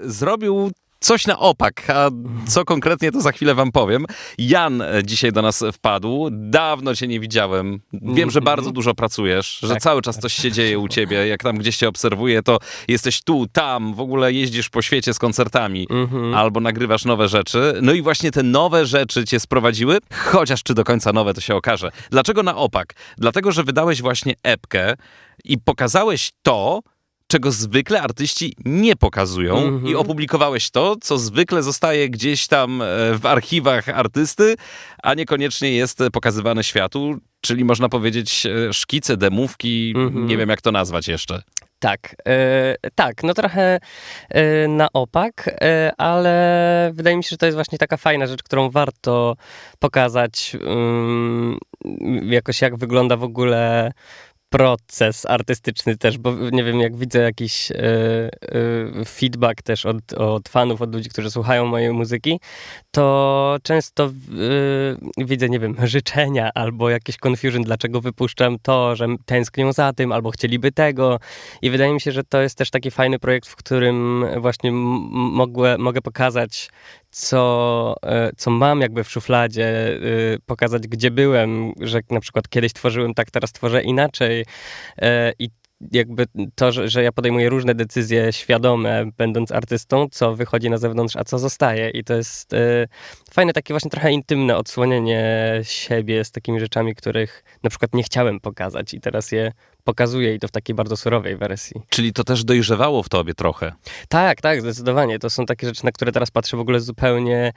Zrobił coś na opak, a co konkretnie to za chwilę wam powiem. Jan dzisiaj do nas wpadł, dawno cię nie widziałem. Wiem, że bardzo dużo pracujesz, że cały czas coś się dzieje u ciebie. Jak tam gdzieś cię obserwuję, to jesteś tu, tam, w ogóle jeździsz po świecie z koncertami albo nagrywasz nowe rzeczy. No i właśnie te nowe rzeczy cię sprowadziły, chociaż czy do końca nowe, to się okaże. Dlaczego na opak? Dlatego, że wydałeś właśnie epkę i pokazałeś to, czego zwykle artyści nie pokazują i opublikowałeś to, co zwykle zostaje gdzieś tam w archiwach artysty, a niekoniecznie jest pokazywane światu, czyli można powiedzieć szkice, demówki, nie wiem jak to nazwać jeszcze. Tak, no trochę na opak, ale wydaje mi się, że to jest właśnie taka fajna rzecz, którą warto pokazać, jakoś jak wygląda w ogóle proces artystyczny też, bo nie wiem, jak widzę jakiś feedback też od fanów, od ludzi, którzy słuchają mojej muzyki, to często widzę, nie wiem, życzenia albo jakieś confusion, dlaczego wypuszczam to, że tęsknią za tym, albo chcieliby tego. I wydaje mi się, że to jest też taki fajny projekt, w którym właśnie mogę pokazać co mam jakby w szufladzie, pokazać, gdzie byłem, że na przykład kiedyś tworzyłem tak, teraz tworzę inaczej i jakby to, że ja podejmuję różne decyzje świadome, będąc artystą, co wychodzi na zewnątrz, a co zostaje. I to jest fajne, takie właśnie trochę intymne odsłonienie siebie z takimi rzeczami, których na przykład nie chciałem pokazać i teraz je pokazuję i to w takiej bardzo surowej wersji. Czyli to też dojrzewało w tobie trochę. Tak, zdecydowanie. To są takie rzeczy, na które teraz patrzę w ogóle z zupełnie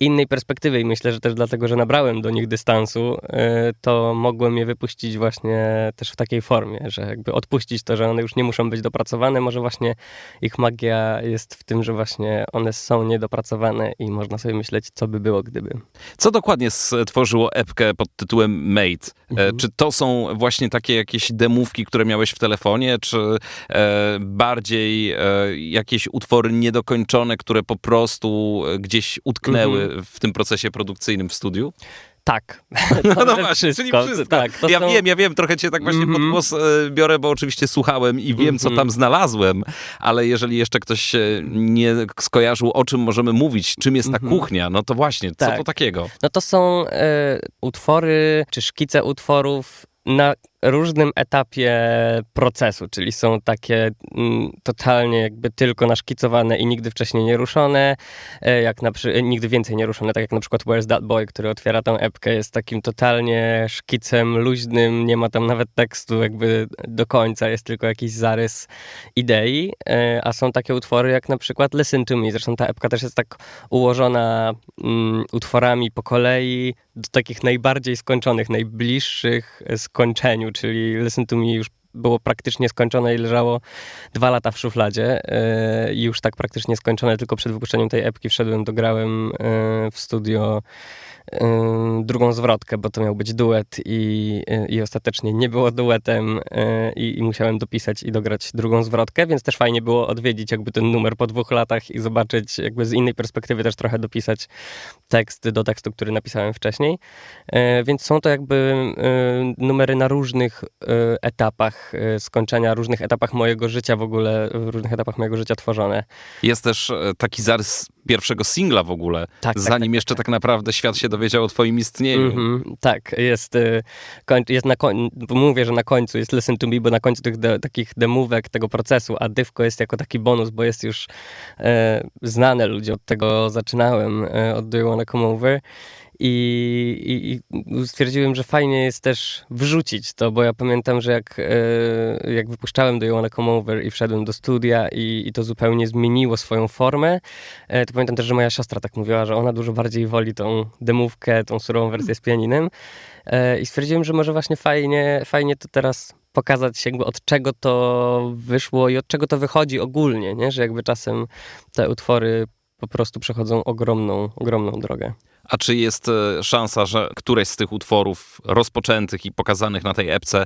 innej perspektywy i myślę, że też dlatego, że nabrałem do nich dystansu, to mogłem je wypuścić właśnie też w takiej formie, że jakby odpuścić to, że one już nie muszą być dopracowane. Może właśnie ich magia jest w tym, że właśnie one są niedopracowane i można sobie myśleć, co by było, gdyby. Co dokładnie stworzyło epkę pod tytułem Made? Czy to są właśnie takie jakieś demówki, które miałeś w telefonie, czy bardziej jakieś utwory niedokończone, które po prostu gdzieś utknęły w tym procesie produkcyjnym w studiu? Tak. No właśnie, czyli wszystko. Tak, Ja wiem, trochę cię tak właśnie pod głos biorę, bo oczywiście słuchałem i wiem, co tam znalazłem, ale jeżeli jeszcze ktoś nie skojarzył, o czym możemy mówić, czym jest ta kuchnia, no to właśnie, co to takiego? No to są utwory, czy szkice utworów na różnym etapie procesu, czyli są takie totalnie jakby tylko naszkicowane i nigdy wcześniej nie ruszone, nigdy więcej nie ruszone, tak jak na przykład Where's That Boy, który otwiera tę epkę, jest takim totalnie szkicem luźnym, nie ma tam nawet tekstu jakby do końca, jest tylko jakiś zarys idei, a są takie utwory jak na przykład Listen to Me, zresztą ta epka też jest tak ułożona utworami po kolei do takich najbardziej skończonych, najbliższych skończeniu, czyli Listen to Me już było praktycznie skończone i leżało 2 lata w szufladzie. I już tak praktycznie skończone, tylko przed wypuszczeniem tej epki wszedłem, dograłem w studio drugą zwrotkę, bo to miał być duet i ostatecznie nie było duetem i musiałem dopisać i dograć drugą zwrotkę, więc też fajnie było odwiedzić jakby ten numer po 2 latach i zobaczyć jakby z innej perspektywy też trochę dopisać tekst do tekstu, który napisałem wcześniej. Więc są to jakby numery na różnych etapach skończenia, różnych etapach mojego życia w ogóle, w różnych etapach mojego życia tworzone. Jest też taki zarys pierwszego singla w ogóle, zanim jeszcze tak naprawdę świat się dowiedział o twoim istnieniu. Tak, mówię, że na końcu jest Listen to Me, bo na końcu tych takich demówek tego procesu, a dywko jest jako taki bonus, bo jest już znane, ludzie od tego zaczynałem, od Do You Wanna Come Over. I stwierdziłem, że fajnie jest też wrzucić to, bo ja pamiętam, że jak wypuszczałem Do You Wanna Come Over i wszedłem do studia i to zupełnie zmieniło swoją formę, to pamiętam też, że moja siostra tak mówiła, że ona dużo bardziej woli tą demówkę, tą surową wersję z pianinem i stwierdziłem, że może właśnie fajnie to teraz pokazać jakby od czego to wyszło i od czego to wychodzi ogólnie, nie? Że jakby czasem te utwory po prostu przechodzą ogromną drogę. A czy jest szansa, że któreś z tych utworów rozpoczętych i pokazanych na tej epce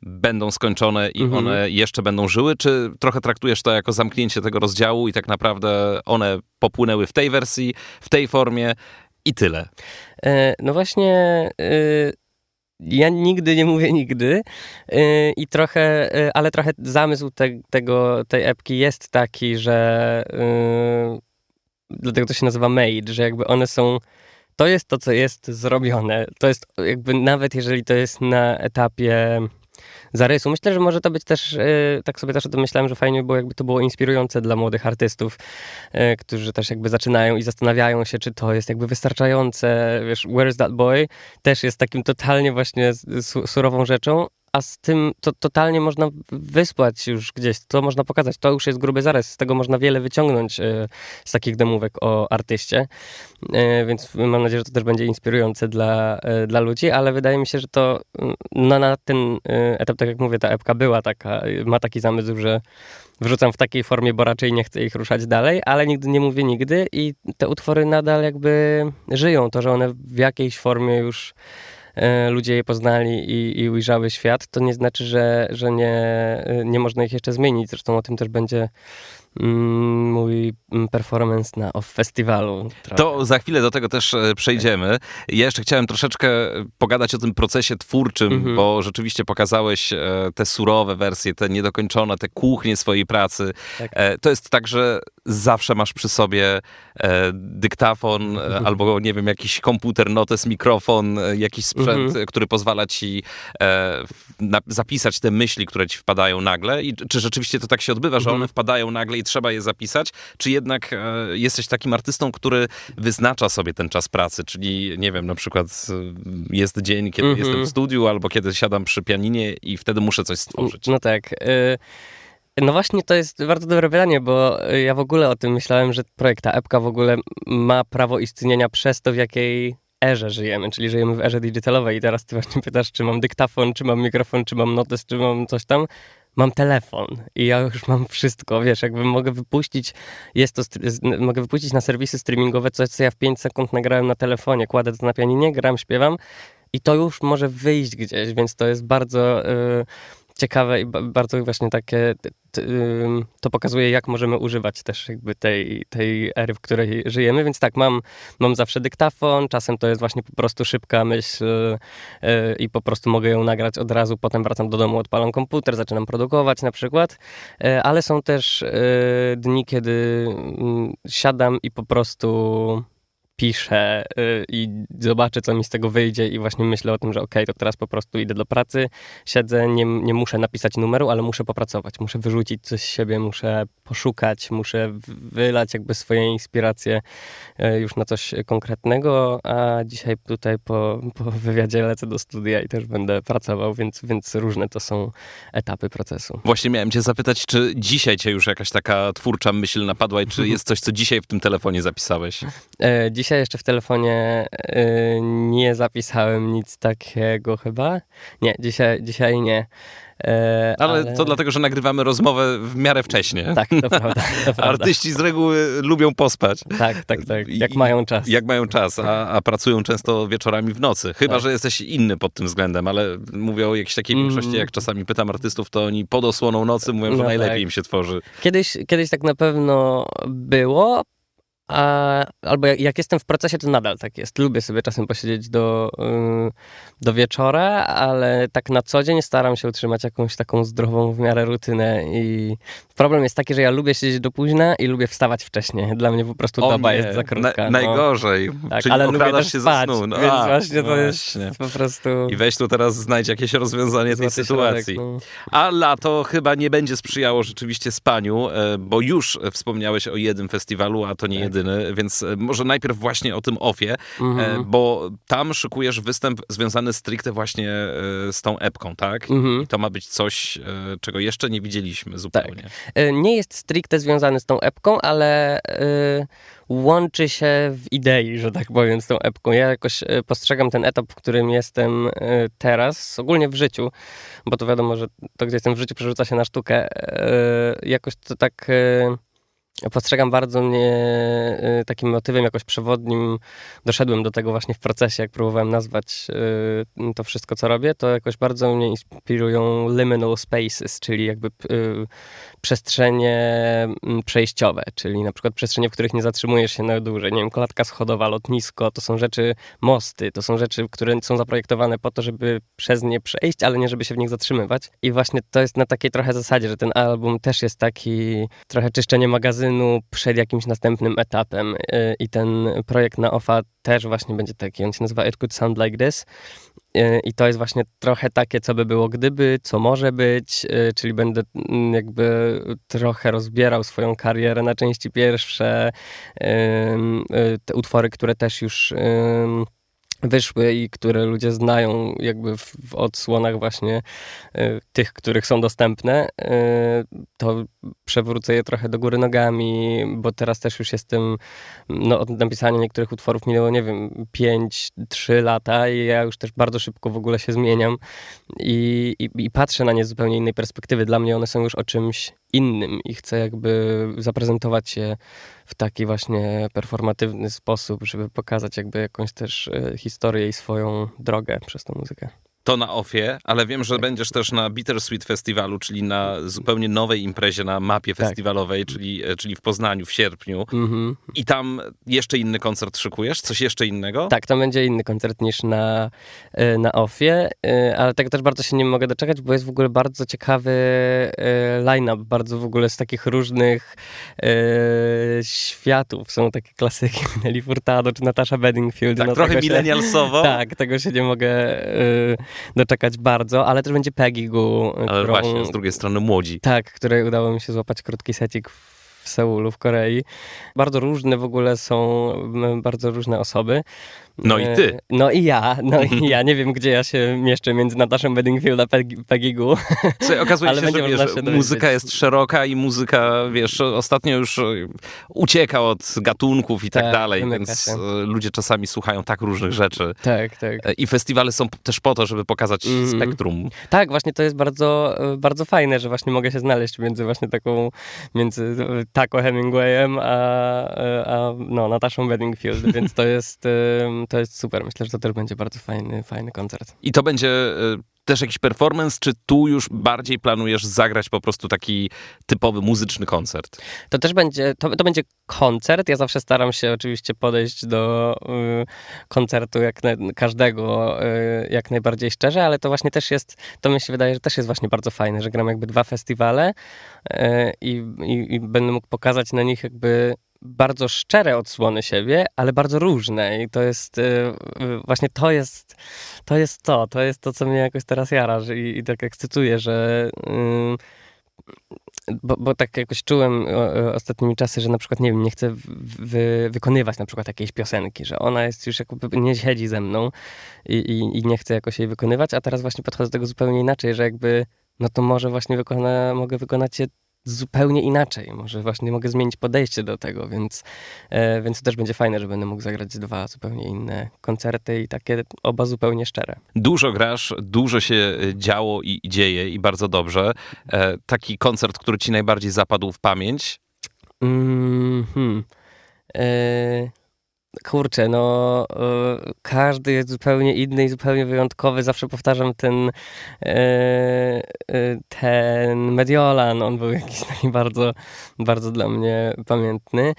będą skończone i one jeszcze będą żyły, czy trochę traktujesz to jako zamknięcie tego rozdziału i tak naprawdę one popłynęły w tej wersji, w tej formie i tyle? No właśnie Ja nigdy nie mówię nigdy i trochę, ale trochę zamysł tej epki jest taki, że dlatego to się nazywa made, że jakby one są, to jest to, co jest zrobione. To jest jakby nawet jeżeli to jest na etapie zarysu. Myślę, że może to być też, tak sobie też o tym myślałem, że fajnie by było, jakby to było inspirujące dla młodych artystów, którzy też jakby zaczynają i zastanawiają się, czy to jest jakby wystarczające. Wiesz, Where is that boy? Też jest takim totalnie właśnie surową rzeczą, a z tym to totalnie można wysłać już gdzieś, to można pokazać, to już jest gruby zarys, z tego można wiele wyciągnąć z takich demówek o artyście, więc mam nadzieję, że to też będzie inspirujące dla ludzi, ale wydaje mi się, że to na ten etap, tak jak mówię, ta epka była taka, ma taki zamysł, że wrzucam w takiej formie, bo raczej nie chcę ich ruszać dalej, ale nigdy nie mówię nigdy i te utwory nadal jakby żyją, to, że one w jakiejś formie już ludzie je poznali i ujrzały świat, to nie znaczy, że nie można ich jeszcze zmienić. Zresztą o tym też będzie mój performance na OFF Festiwalu. To za chwilę do tego też przejdziemy. Ja jeszcze chciałem troszeczkę pogadać o tym procesie twórczym, bo rzeczywiście pokazałeś te surowe wersje, te niedokończone, te kuchnie swojej pracy. Tak. To jest tak, że zawsze masz przy sobie dyktafon albo, nie wiem, jakiś komputer, notes, mikrofon, jakiś sprzęt, który pozwala ci zapisać te myśli, które ci wpadają nagle. I czy rzeczywiście to tak się odbywa, że one wpadają nagle i trzeba je zapisać? Czy jednak jesteś takim artystą, który wyznacza sobie ten czas pracy? Czyli, nie wiem, na przykład jest dzień, kiedy jestem w studiu, albo kiedy siadam przy pianinie i wtedy muszę coś stworzyć. No tak. No właśnie, to jest bardzo dobre pytanie, bo ja w ogóle o tym myślałem, że projekt, ta epka w ogóle ma prawo istnienia przez to, w jakiej erze żyjemy, czyli żyjemy w erze digitalowej i teraz ty właśnie pytasz, czy mam dyktafon, czy mam mikrofon, czy mam notes, czy mam coś tam. Mam telefon i ja już mam wszystko, wiesz, jakby mogę wypuścić, mogę wypuścić na serwisy streamingowe coś, co ja w 5 sekund nagrałem na telefonie, kładę to na pianinie, gram, śpiewam i to już może wyjść gdzieś, więc to jest bardzo ciekawe i bardzo właśnie takie, to pokazuje, jak możemy używać też jakby tej ery, w której żyjemy, więc tak, mam zawsze dyktafon, czasem to jest właśnie po prostu szybka myśl i po prostu mogę ją nagrać od razu, potem wracam do domu, odpalam komputer, zaczynam produkować na przykład, ale są też dni, kiedy siadam i po prostu piszę i zobaczę, co mi z tego wyjdzie i właśnie myślę o tym, że okej, to teraz po prostu idę do pracy, siedzę, nie muszę napisać numeru, ale muszę popracować, muszę wyrzucić coś z siebie, muszę poszukać, muszę wylać jakby swoje inspiracje już na coś konkretnego, a dzisiaj tutaj po wywiadzie lecę do studia i też będę pracował, więc różne to są etapy procesu. Właśnie miałem cię zapytać, czy dzisiaj cię już jakaś taka twórcza myśl napadła i czy jest coś, co dzisiaj w tym telefonie zapisałeś? Dzisiaj jeszcze w telefonie nie zapisałem nic takiego chyba. Nie, dzisiaj nie. Ale to dlatego, że nagrywamy rozmowę w miarę wcześnie. Tak, to prawda. Artyści z reguły lubią pospać. Tak. Jak mają czas. Jak mają czas, a pracują często wieczorami w nocy. Chyba, że jesteś inny pod tym względem, ale mówię o jakiejś takiej większości, jak czasami pytam artystów, to oni pod osłoną nocy mówią, że najlepiej im się tworzy. Kiedyś tak na pewno było, albo jak jestem w procesie, to nadal tak jest. Lubię sobie czasem posiedzieć do wieczora, ale tak na co dzień staram się utrzymać jakąś taką zdrową w miarę rutynę i problem jest taki, że ja lubię siedzieć do późna i lubię wstawać wcześnie. Dla mnie po prostu doba jest za krótka. Najgorzej. Tak, czyli ale lubię też się spać, ze snu. więc właśnie to jest po prostu... I weź tu teraz znajdź jakieś rozwiązanie tej sytuacji. Środek, A lato chyba nie będzie sprzyjało rzeczywiście spaniu, bo już wspomniałeś o jednym festiwalu, a to nie jedyny, więc może najpierw właśnie o tym OFF-ie, bo tam szykujesz występ związany stricte właśnie z tą epką, tak? I to ma być coś, czego jeszcze nie widzieliśmy zupełnie. Tak. Nie jest stricte związany z tą epką, ale łączy się w idei, że tak powiem, z tą epką. Ja jakoś postrzegam ten etap, w którym jestem teraz, ogólnie w życiu, bo to wiadomo, że to, gdzie jestem w życiu, przerzuca się na sztukę. Jakoś to tak postrzegam bardzo mnie takim motywem jakoś przewodnim. Doszedłem do tego właśnie w procesie, jak próbowałem nazwać to wszystko, co robię, to jakoś bardzo mnie inspirują liminal spaces, czyli jakby przestrzenie przejściowe, czyli na przykład przestrzenie, w których nie zatrzymujesz się na dłużej. Nie wiem, klatka schodowa, lotnisko, to są rzeczy, mosty, to są rzeczy, które są zaprojektowane po to, żeby przez nie przejść, ale nie żeby się w nich zatrzymywać. I właśnie to jest na takiej trochę zasadzie, że ten album też jest taki trochę czyszczenie magazynu przed jakimś następnym etapem. I ten projekt na OFA też właśnie będzie taki. On się nazywa It Could Sound Like This. I to jest właśnie trochę takie, co by było gdyby, co może być, czyli będę jakby trochę rozbierał swoją karierę na części pierwsze, te utwory, które też już wyszły i które ludzie znają jakby w odsłonach właśnie tych, których są dostępne, to przewrócę je trochę do góry nogami, bo teraz też już jestem, no od napisania niektórych utworów minęło, nie wiem, 5-3 lata i ja już też bardzo szybko w ogóle się zmieniam i patrzę na nie z zupełnie innej perspektywy. Dla mnie one są już o czymś innym i chcę jakby zaprezentować je w taki właśnie performatywny sposób, żeby pokazać jakby jakąś też historię i swoją drogę przez tą muzykę. To na OFie, ale wiem, że będziesz też na Bittersweet Festiwalu, czyli na zupełnie nowej imprezie na mapie festiwalowej, czyli w Poznaniu w sierpniu. I tam jeszcze inny koncert szykujesz? Coś jeszcze innego? Tak, to będzie inny koncert niż na OFie, ale tego też bardzo się nie mogę doczekać, bo jest w ogóle bardzo ciekawy line-up, bardzo w ogóle z takich różnych światów. Są takie klasyki, Nelly Furtado czy Natasha Bedingfield. Tak, no trochę tego się- milenialsowo. Tak, tego się nie mogę doczekać bardzo, ale też będzie Peggy Goo, Ale właśnie, z drugiej strony młodzi. tak, której udało mi się złapać krótki secik w Seulu, w Korei. Bardzo różne w ogóle są, bardzo różne osoby. No i ty. No i ja. Nie wiem, gdzie ja się mieszczę między Nataszą Bedingfield a Peggy Goo. Słuchaj, okazuje Ale się, będzie że można wiesz, się muzyka dowiedzieć. jest szeroka i muzyka, wiesz, ostatnio już ucieka od gatunków i tak Tak, dalej, wymyka więc się. ludzie czasami słuchają tak różnych rzeczy. Tak. I festiwale są też po to, żeby pokazać spektrum. Tak, właśnie to jest bardzo, bardzo fajne, że właśnie mogę się znaleźć między Taco Hemingwayem a Nataszą Bedingfield, więc to jest super. Myślę, że to też będzie bardzo fajny koncert. I to będzie też jakiś performance, czy tu już bardziej planujesz zagrać po prostu taki typowy muzyczny koncert? To też będzie, to będzie koncert. Ja zawsze staram się oczywiście podejść do koncertu każdego jak najbardziej szczerze, ale to właśnie też jest, to mi się wydaje, że też jest właśnie bardzo fajne, że gram jakby 2 festiwale i będę mógł pokazać na nich jakby bardzo szczere odsłony siebie, ale bardzo różne i to jest właśnie to jest to, co mnie jakoś teraz jara i tak ekscytuje, że bo tak jakoś czułem ostatnimi czasy, że na przykład, nie wiem, nie chcę wykonywać na przykład jakiejś piosenki, że ona jest już jakby nie siedzi ze mną i nie chcę jakoś jej wykonywać, a teraz właśnie podchodzę do tego zupełnie inaczej, że jakby, no to może właśnie mogę wykonać je zupełnie inaczej. Może właśnie mogę zmienić podejście do tego, więc to też będzie fajne, że będę mógł zagrać 2 zupełnie inne koncerty i takie oba zupełnie szczere. Dużo grasz, dużo się działo i dzieje i bardzo dobrze. Taki koncert, który ci najbardziej zapadł w pamięć? Kurczę, no każdy jest zupełnie inny i zupełnie wyjątkowy. Zawsze powtarzam ten Mediolan, on był jakiś taki bardzo, bardzo dla mnie pamiętny.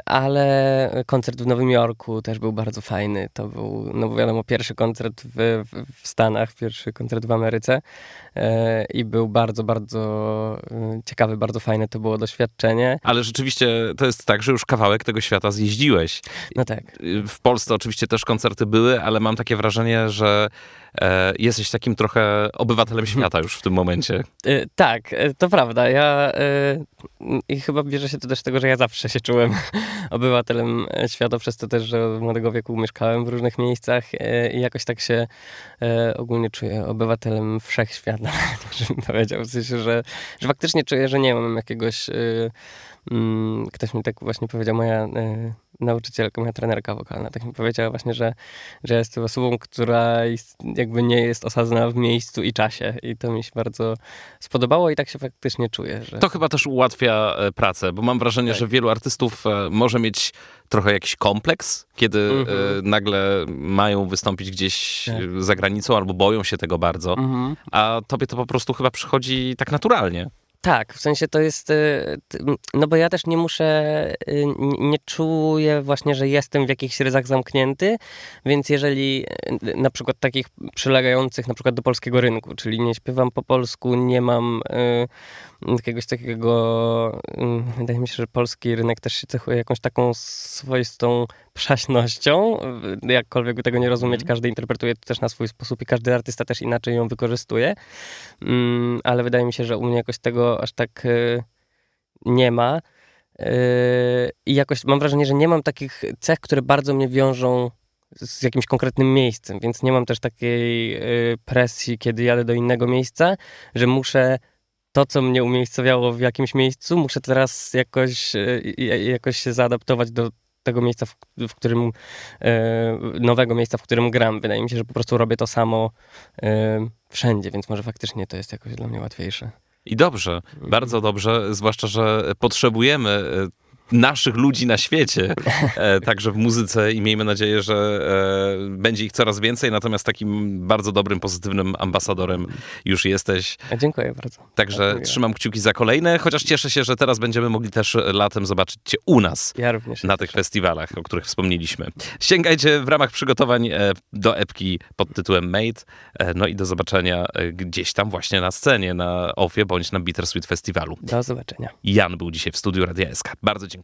Ale koncert w Nowym Jorku też był bardzo fajny. To był, no bo wiadomo, pierwszy koncert w Stanach, pierwszy koncert w Ameryce i był bardzo, bardzo ciekawy, bardzo fajne to było doświadczenie. Ale rzeczywiście to jest tak, że już kawałek tego świata zjeździłeś. No tak. W Polsce oczywiście też koncerty były, ale mam takie wrażenie, że jesteś takim trochę obywatelem świata już w tym momencie. Tak, to prawda. I chyba bierze się to też z tego, że ja zawsze się czułem obywatelem świata, przez to też, że od młodego wieku mieszkałem w różnych miejscach i jakoś tak się ogólnie czuję obywatelem wszechświata, żebym powiedział. W sensie, że faktycznie czuję, że nie mam jakiegoś... Ktoś mi tak właśnie powiedział, moja nauczycielka, moja trenerka wokalna, tak mi powiedziała właśnie, że ja jestem osobą, która jakby nie jest osadzona w miejscu i czasie. I to mi się bardzo spodobało i tak się faktycznie czuję. Że... To chyba też ułatwia pracę, bo mam wrażenie, Tak. że wielu artystów może mieć trochę jakiś kompleks, kiedy nagle mają wystąpić gdzieś Tak. za granicą albo boją się tego bardzo, a tobie to po prostu chyba przychodzi tak naturalnie. Tak, w sensie to jest, no bo ja też nie muszę, nie czuję właśnie, że jestem w jakichś ryzach zamknięty, więc jeżeli na przykład takich przylegających na przykład do polskiego rynku, czyli nie śpiewam po polsku, nie mam jakiegoś takiego, wydaje mi się, że polski rynek też się cechuje jakąś taką swoistą przaśnością, jakkolwiek by tego nie rozumieć, każdy interpretuje to też na swój sposób i każdy artysta też inaczej ją wykorzystuje, ale wydaje mi się, że u mnie jakoś tego aż tak nie ma i jakoś mam wrażenie, że nie mam takich cech, które bardzo mnie wiążą z jakimś konkretnym miejscem, więc nie mam też takiej presji, kiedy jadę do innego miejsca, że muszę to, co mnie umiejscowiało w jakimś miejscu, muszę teraz jakoś się zaadaptować do tego miejsca, w którym nowego miejsca, w którym gram. Wydaje mi się, że po prostu robię to samo wszędzie, więc może faktycznie to jest jakoś dla mnie łatwiejsze. I dobrze, bardzo dobrze, zwłaszcza, że potrzebujemy naszych ludzi na świecie, także w muzyce i miejmy nadzieję, że będzie ich coraz więcej, natomiast takim bardzo dobrym, pozytywnym ambasadorem już jesteś. Dziękuję bardzo. Także Dziękuję. trzymam kciuki za kolejne, chociaż cieszę się, że teraz będziemy mogli też latem zobaczyć cię u nas. Ja również. Na tych festiwalach, o których wspomnieliśmy. Sięgajcie w ramach przygotowań do epki pod tytułem Made, no i do zobaczenia gdzieś tam właśnie na scenie, na OFFie bądź na Bittersweet Festiwalu. Do zobaczenia. Jan był dzisiaj w studiu Radia SK. Bardzo dziękuję.